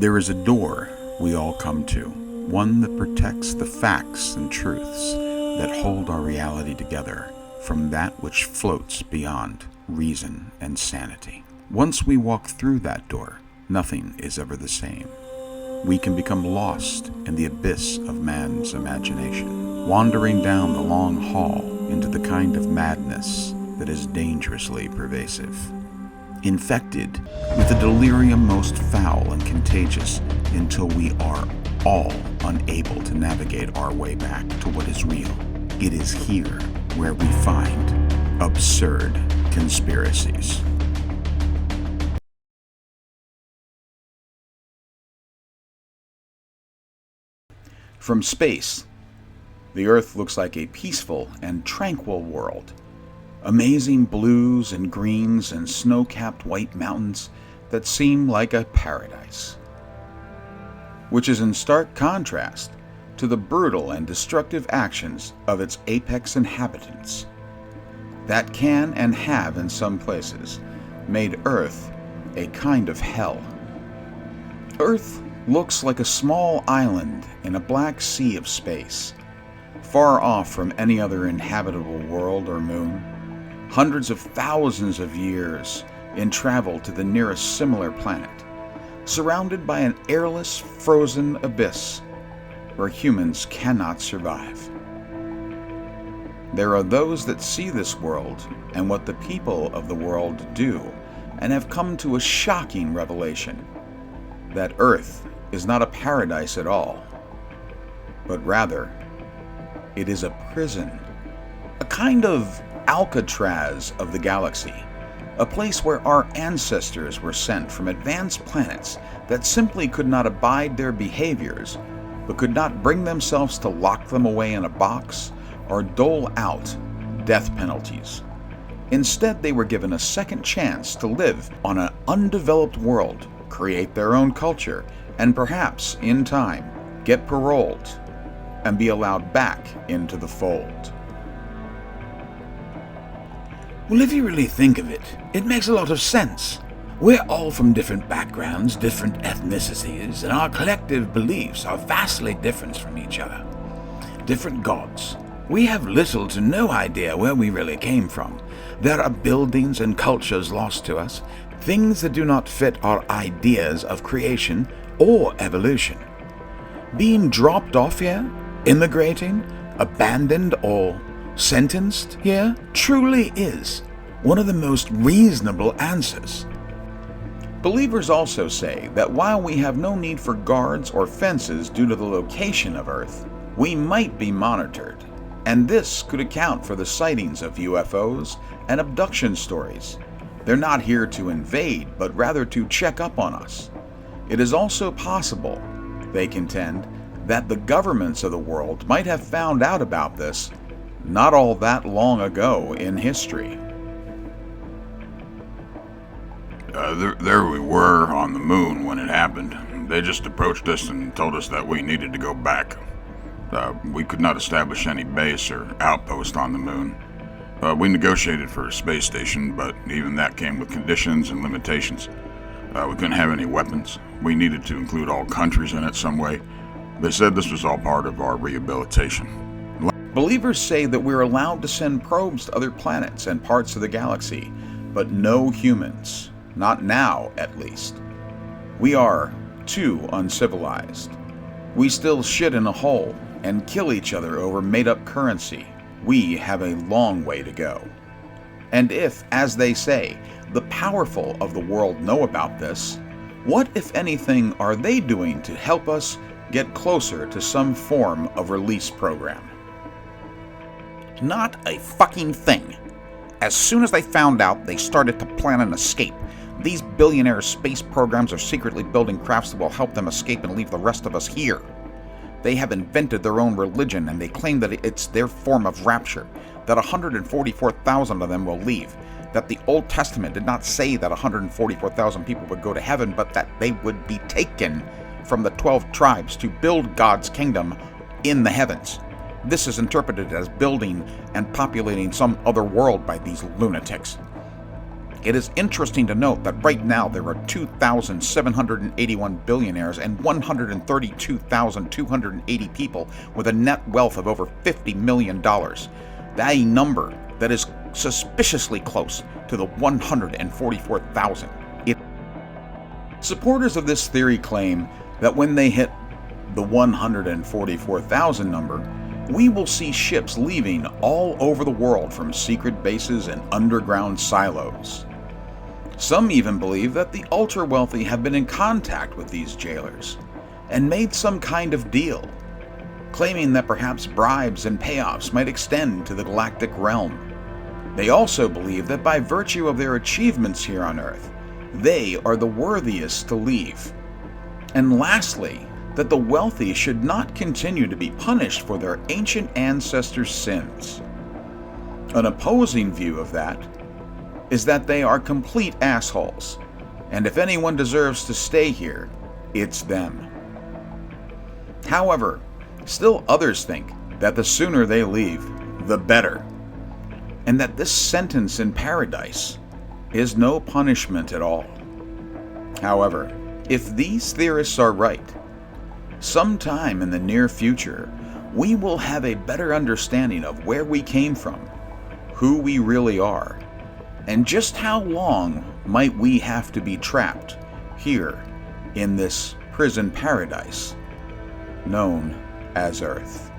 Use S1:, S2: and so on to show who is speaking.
S1: There is a door we all come to, one that protects the facts and truths that hold our reality together from that which floats beyond reason and sanity. Once we walk through that door, nothing is ever the same. We can become lost in the abyss of man's imagination, wandering down the long hall into the kind of madness that is dangerously pervasive. Infected with a delirium most foul and contagious until we are all unable to navigate our way back to what is real. It is here where we find absurd conspiracies. From space, the Earth looks like a peaceful and tranquil world. Amazing blues and greens and snow-capped white mountains that seem like a paradise. Which is in stark contrast to the brutal and destructive actions of its apex inhabitants that can and have in some places made Earth a kind of hell. Earth looks like a small island in a black sea of space, far off from any other inhabitable world or moon, hundreds of thousands of years in travel to the nearest similar planet, surrounded by an airless, frozen abyss where humans cannot survive. There are those that see this world and what the people of the world do and have come to a shocking revelation that Earth is not a paradise at all, but rather it is a prison, a kind of Alcatraz of the galaxy, a place where our ancestors were sent from advanced planets that simply could not abide their behaviors, but could not bring themselves to lock them away in a box or dole out death penalties. Instead, they were given a second chance to live on an undeveloped world, create their own culture, and perhaps, in time, get paroled and be allowed back into the fold.
S2: Well, if you really think of it, it makes a lot of sense. We're all from different backgrounds, different ethnicities, and our collective beliefs are vastly different from each other. Different gods. We have little to no idea where we really came from. There are buildings and cultures lost to us, things that do not fit our ideas of creation or evolution. Being dropped off here, immigrating, abandoned, or sentenced here truly is one of the most reasonable answers.
S1: Believers also say that while we have no need for guards or fences due to the location of Earth, we might be monitored, and this could account for the sightings of UFOs and abduction stories. They're not here to invade, but rather to check up on us. It is also possible, they contend, that the governments of the world might have found out about this not all that long ago in history.
S3: There we were on the moon when it happened. They just approached us and told us that we needed to go back. We could not establish any base or outpost on the moon. We negotiated for a space station, but even that came with conditions and limitations. We couldn't have any weapons. We needed to include all countries in it some way. They said this was all part of our rehabilitation.
S1: Believers say that we're allowed to send probes to other planets and parts of the galaxy, but no humans. Not now, at least. We are too uncivilized. We still shit in a hole and kill each other over made-up currency. We have a long way to go. And if, as they say, the powerful of the world know about this, what, if anything, are they doing to help us get closer to some form of release program?
S4: Not a fucking thing. As soon as they found out, they started to plan an escape. These billionaire space programs are secretly building crafts that will help them escape and leave the rest of us here. They have invented their own religion, and they claim that it's their form of rapture, that 144,000 of them will leave, that the Old Testament did not say that 144,000 people would go to heaven, but that they would be taken from the 12 tribes to build God's kingdom in the heavens. This is interpreted as building and populating some other world by these lunatics. It is interesting to note that right now there are 2,781 billionaires and 132,280 people with a net wealth of over $50 million. That a number that is suspiciously close to the 144,000.
S1: Supporters of this theory claim that when they hit the 144,000 number, we will see ships leaving all over the world from secret bases and underground silos. Some even believe that the ultra-wealthy have been in contact with these jailers and made some kind of deal, claiming that perhaps bribes and payoffs might extend to the galactic realm. They also believe that by virtue of their achievements here on Earth, they are the worthiest to leave. And lastly, that the wealthy should not continue to be punished for their ancient ancestors' sins. An opposing view of that is that they are complete assholes, and if anyone deserves to stay here, it's them. However, still others think that the sooner they leave, the better, and that this sentence in paradise is no punishment at all. However, if these theorists are right, sometime in the near future, we will have a better understanding of where we came from, who we really are, and just how long might we have to be trapped here in this prison paradise known as Earth.